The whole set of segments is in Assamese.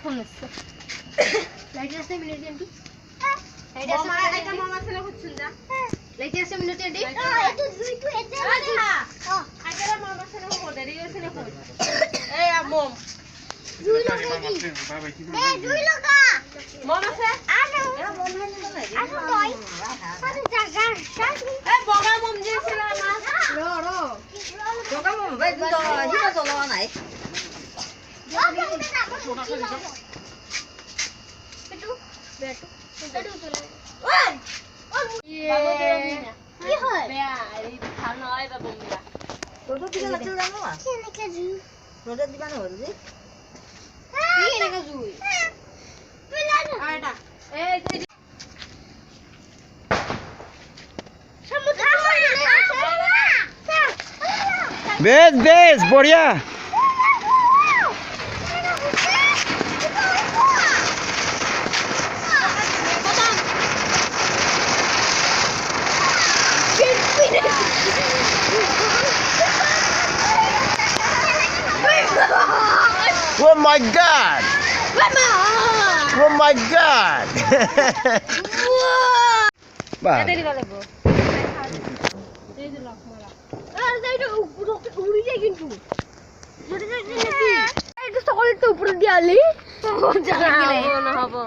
ফোন আছে লাইট আছে মিনিট এন্টি লাইট আছে এটা মামা ছেলে খুঁজছেন যা লাইট আছে মিনিট এন্টি এটা দুইটো এতে আরে হ্যাঁ আগেরা মামা ছেলে খুঁজ দেরি হইছে না খুঁজ এই মম দুই লগা এ দুই লগা মম আছে আনো এরা মম নাই আনো নয় আরে জায়গা এ বগা মম দিছিল আমার ro বগা মম ভাই তো হিরা চলো নাই বেটু বেটু বেটু চলে ওই বাবু দিনা কি হয় বেয়া এই ভাল নয় বাবু মিলা তোর দিকে লাগছে জানো না কি নাকি জুই তোর দিবা না হল জি কি নাকি জুই মিলানো আটা এই বেশ বেশ বড়িয়া Oh my god! Oh my god! Bah. Dari লাগবো এই যে লক মারা আর যাইতো উপরে উড়ি যায় কিন্তু যদি নাকি এই তো সকলে তো উপরে দিয়ালি জানা না হবে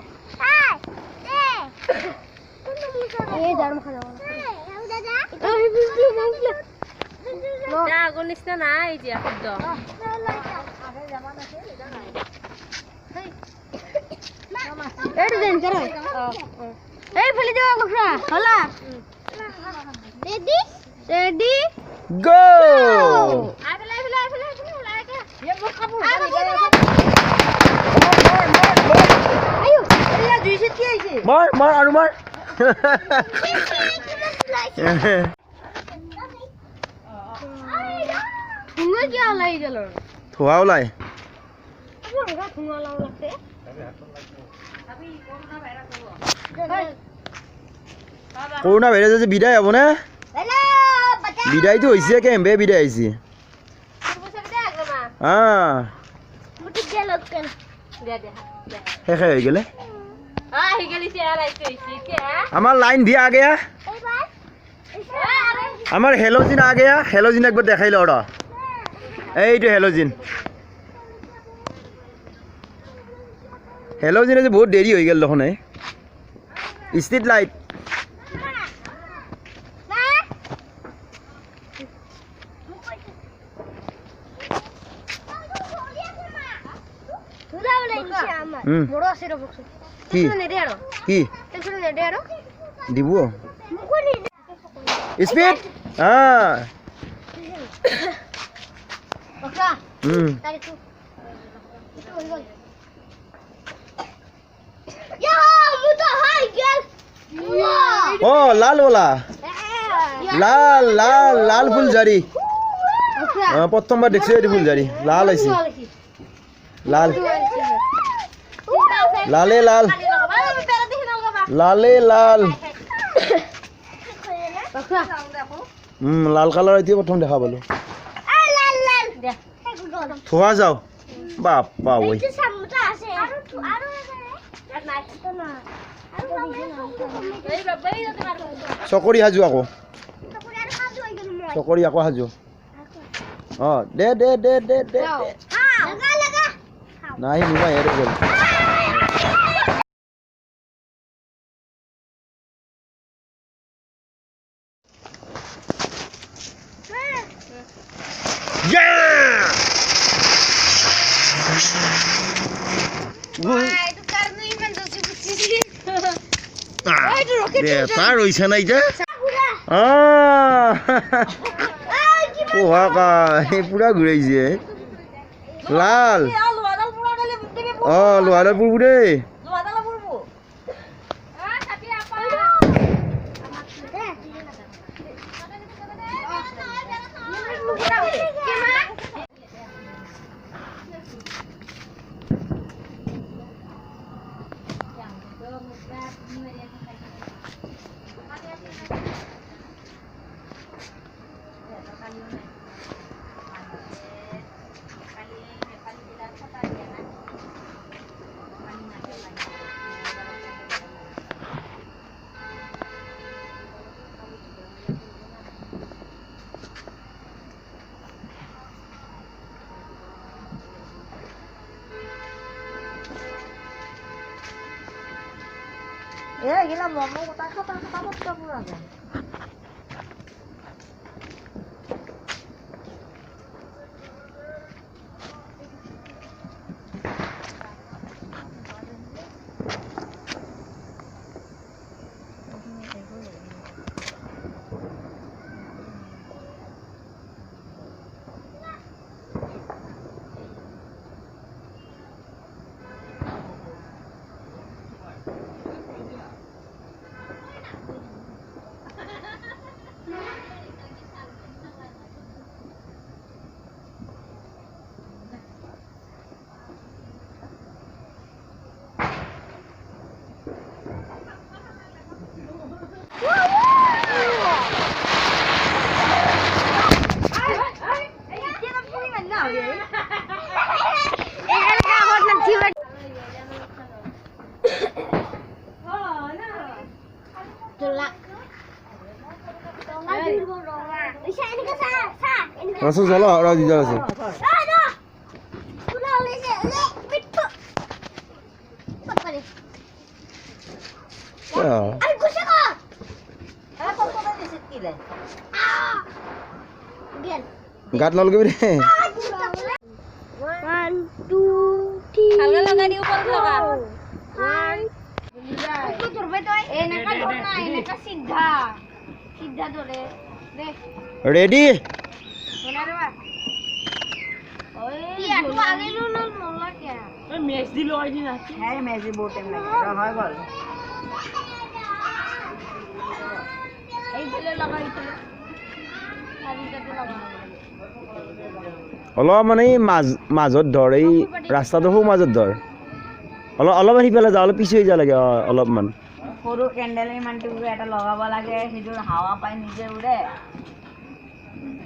এই জারম খাওয়া দাদা এই বিজলি মাউলে না গনিস না এই যে শব্দ আগে জামান আছে এটা নাই এই দেন করো এই ফেলে যাও গোফরা হলা রেডি রেডি Go! আইলে লাগে এ বক কাপড় আয়ো এলা দুইশে কি আইছে মার আরো মার ঠুঙ্গা কি আলাই গেল থোয়া ওলাই ঠুঙ্গা ঠুঙ্গা লাও লাগতে আমি করোনা ভাইরাস হবো করোনা ভাইরাস যে বিদায় হবো না বিদায় তো হইছে কেমবে বিদায় আইছি হ্যাঁ শেষ হয়ে গেলে আমার লাইন দিয়ে আ গয়া আমার হেলোজিন আ গয়া হেলোজিন একবার দেখাইল ওরা এইটো হেলোজিন হেলোজিনে যে বহুত দেরি হয়ে গেল তখন স্ট্রিট লাইট বড় আছে রে বক্স কি নেডে আরো কি টেনশন নেডে আরো দিব স্পিড হ্যাঁ বক্সা তাই তো হই গল ইয়া মুতো হাই গেল ও লাল ওলা লাল লাল লাল ফুলঝারি প্রথমবার দেখছি এই ফুলঝারি লাল আইছি লাল লালে লাল লালে লাল লাল কালার আইতে প্রথম দেখা পালো থোয়া যাও বাপ্পা ওই চকৰি সাজু আকৌ চকৰি আকৌ সাজু অ দে দে দে দে দে নাই নিবা এৰে গ'ল তাৰ হৈছে নাই যে পুৰা ঘূৰাইছে লাল অ লোহাডাল পুৰবো দেই গিলা মম কথা কথা কথা বলতে পুরা যায় Langsung salah orang di jalan sih. Ya. Gat lalu ke mana? 1 2 3 Harga lagak di upar lagak 1 itu turbe toy enaka dona enaka sidha sidha dole de Ready? benar ba iya tu आगे लो लो मोला क्या ए मैच दी लो आईडी ना है मैच दी बहुत टाइम लगे হয় বল এই দিলে লাগাই তো আদিটাতে লাগা অলপ মানে মাজত ধৰ এই ৰাস্তাটো সৌ মাজত ধৰ অলপ সিফালে যা অলপ পিছুৱাই যা লাগে অলপমান সৰু কেন্ডেল ইমানটো এটা লগাব লাগে সেইটো হাৱা পাই নিজে উৰে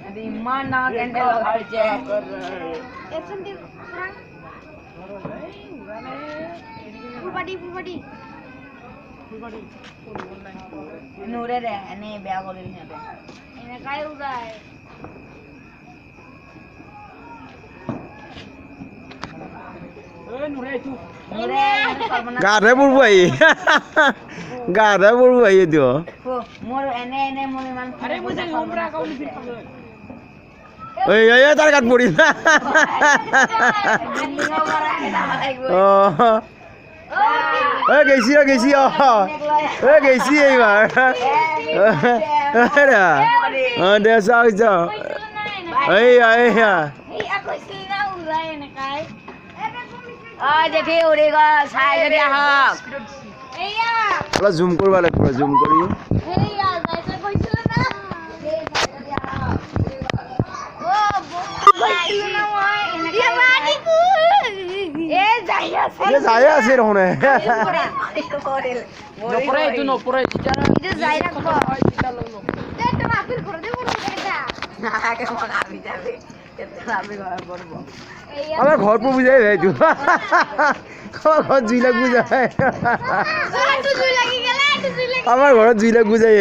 এদি ইমান ডাঙৰ কেন্ডেল লগাইছে একচন দি পুৰা ফুলবাটি নুৰে ৰে এনে বেয়া কৰিল সিহঁতে এনে কাই উৰাই গাধে পড়বো আই গাধে পড়বো আই দিও মোর এনে এনে মোর ইমান আরে মুজে হোমরা কাউলি ফিট ওই ওই তার গাত পড়ি না ও ওই গেছি ওই গেছি এইবার আরে দে যাও যাও এই কইছিল না উলাই এনে কাই জেঠি উৰি গ'ল চাই যদি আহক অলপ জুম কৰিব লাগিব জুম কৰি যাই আছে দেখোন আমাৰ ঘৰ পৰ বুঝাই ভাইছু ঘৰ জুই লাগ বুঝাই আমাৰ ঘৰ জুই লাগ বুঝাই